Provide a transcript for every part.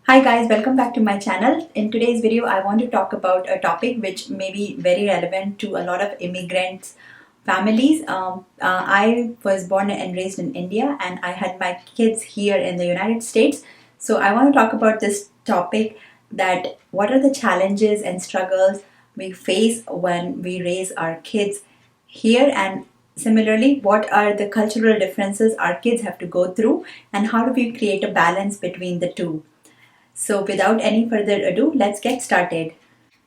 Hi guys, welcome back to my channel. In today's video, I want to talk about a topic which may be very relevant to a lot of immigrants families. I was born and raised in India and I had my kids here in the United States. So I want to talk about this topic, that what are the challenges and struggles we face when we raise our kids here, and similarly what are the cultural differences our kids have to go through, and how do we create a balance between the two. So, without any further ado, let's get started.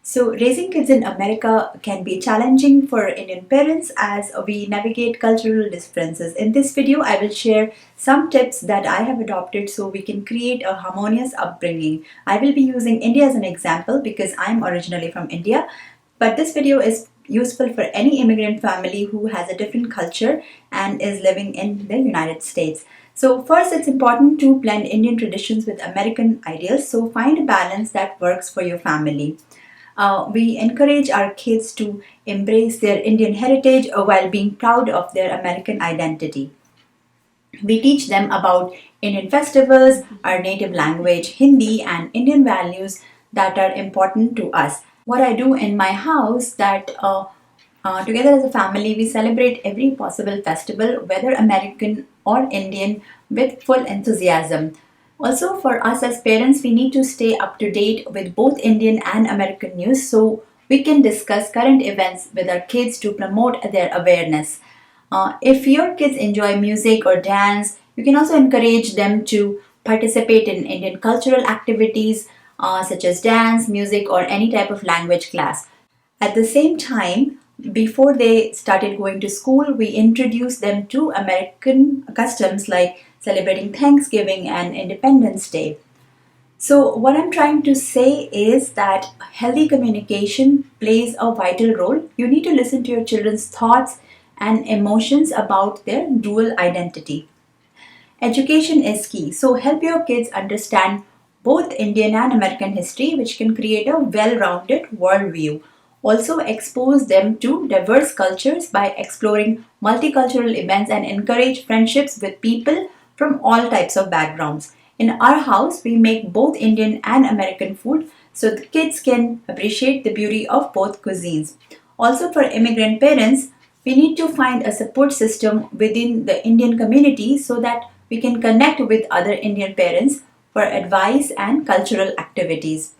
So, raising kids in America can be challenging for Indian parents as we navigate cultural differences. In this video, I will share some tips that I have adopted so we can create a harmonious upbringing. I will be using India as an example because I'm originally from India, but this video is useful for any immigrant family who has a different culture and is living in the United States. So first, it's important to blend Indian traditions with American ideals. So find a balance that works for your family. We encourage our kids to embrace their Indian heritage while being proud of their American identity. We teach them about Indian festivals, our native language, Hindi, and Indian values that are important to us. What I do in my house, that together as a family, we celebrate every possible festival, whether American or Indian, with full enthusiasm. Also, for us as parents, we need to stay up to date with both Indian and American news so we can discuss current events with our kids to promote their awareness. If your kids enjoy music or dance, you can also encourage them to participate in Indian cultural activities such as dance, music, or any type of language class. At the same time, before they started going to school, we introduced them to American customs like celebrating Thanksgiving and Independence Day. So, what I'm trying to say is that healthy communication plays a vital role. You need to listen to your children's thoughts and emotions about their dual identity. Education is key, so help your kids understand both Indian and American history, which can create a well rounded worldview. Also, expose them to diverse cultures by exploring multicultural events and encourage friendships with people from all types of backgrounds. In our house, we make both Indian and American food so the kids can appreciate the beauty of both cuisines. Also, for immigrant parents, we need to find a support system within the Indian community so that we can connect with other Indian parents for advice and cultural activities.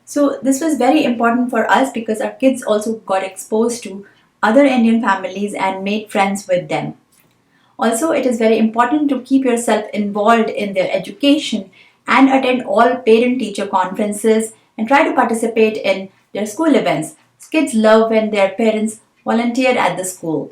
So, this was very important for us because our kids also got exposed to other Indian families and made friends with them. Also, it is very important to keep yourself involved in their education and attend all parent teacher conferences and try to participate in their school events. Kids love when their parents volunteer at the school.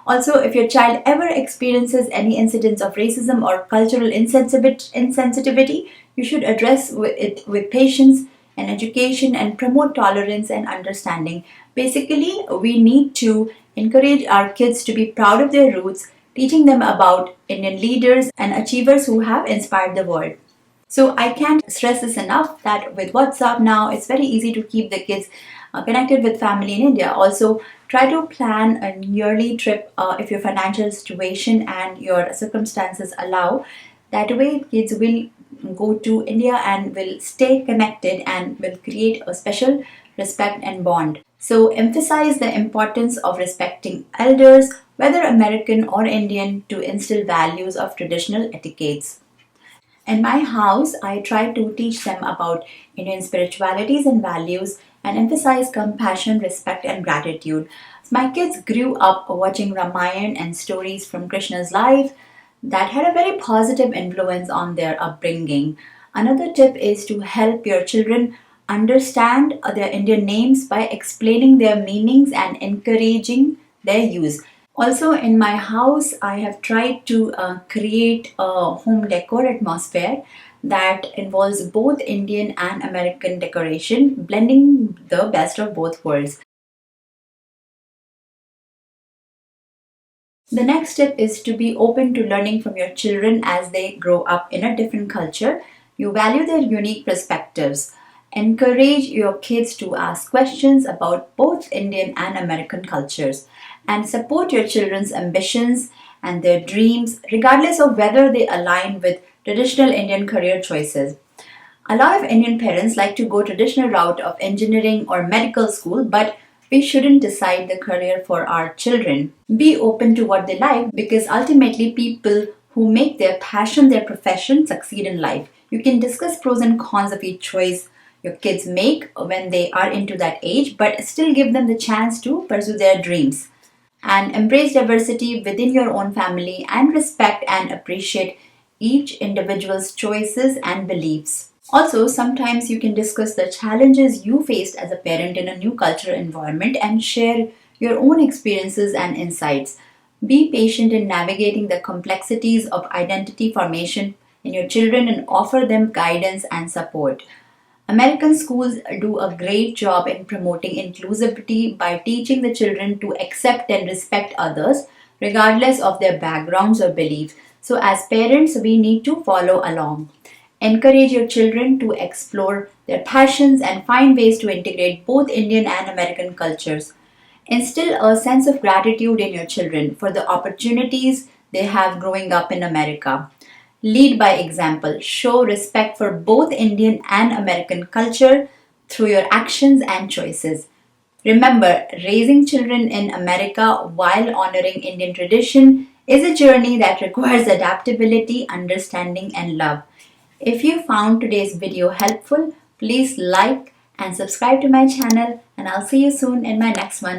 Also, if your child ever experiences any incidents of racism or cultural insensitivity, you should address it with patience and education and promote tolerance and understanding. Basically, we need to encourage our kids to be proud of their roots, teaching them about Indian leaders and achievers who have inspired the world. So I can't stress this enough that with WhatsApp now, it's very easy to keep the kids connected with family in India. Also, try to plan a yearly trip if your financial situation and your circumstances allow. That way, kids will go to India and will stay connected and will create a special respect and bond. So, emphasize the importance of respecting elders, whether American or Indian, to instill values of traditional etiquettes. In my house, I try to teach them about Indian spiritualities and values and emphasize compassion, respect, and gratitude. My kids grew up watching Ramayana and stories from Krishna's life that had a very positive influence on their upbringing. Another tip is to help your children understand their Indian names by explaining their meanings and encouraging their use. Also, in my house, I have tried to create a home decor atmosphere that involves both Indian and American decoration, blending the best of both worlds. The next step is to be open to learning from your children as they grow up in a different culture. You value their unique perspectives. Encourage your kids to ask questions about both Indian and American cultures and support your children's ambitions and their dreams, regardless of whether they align with traditional Indian career choices. A lot of Indian parents like to go traditional route of engineering or medical school, but we shouldn't decide the career for our children. Be open to what they like because ultimately people who make their passion their profession succeed in life. You can discuss pros and cons of each choice your kids make when they are into that age, but still give them the chance to pursue their dreams. And embrace diversity within your own family and respect and appreciate each individual's choices and beliefs. Also, sometimes you can discuss the challenges you faced as a parent in a new cultural environment and share your own experiences and insights. Be patient in navigating the complexities of identity formation in your children and offer them guidance and support. American schools do a great job in promoting inclusivity by teaching the children to accept and respect others regardless of their backgrounds or beliefs. So, as parents, we need to follow along. Encourage your children to explore their passions and find ways to integrate both Indian and American cultures. Instill a sense of gratitude in your children for the opportunities they have growing up in America. Lead by example. Show respect for both Indian and American culture through your actions and choices. Remember, raising children in America while honoring Indian tradition is a journey that requires adaptability, understanding, and love. If you found today's video helpful, please like and subscribe to my channel, and I'll see you soon in my next one.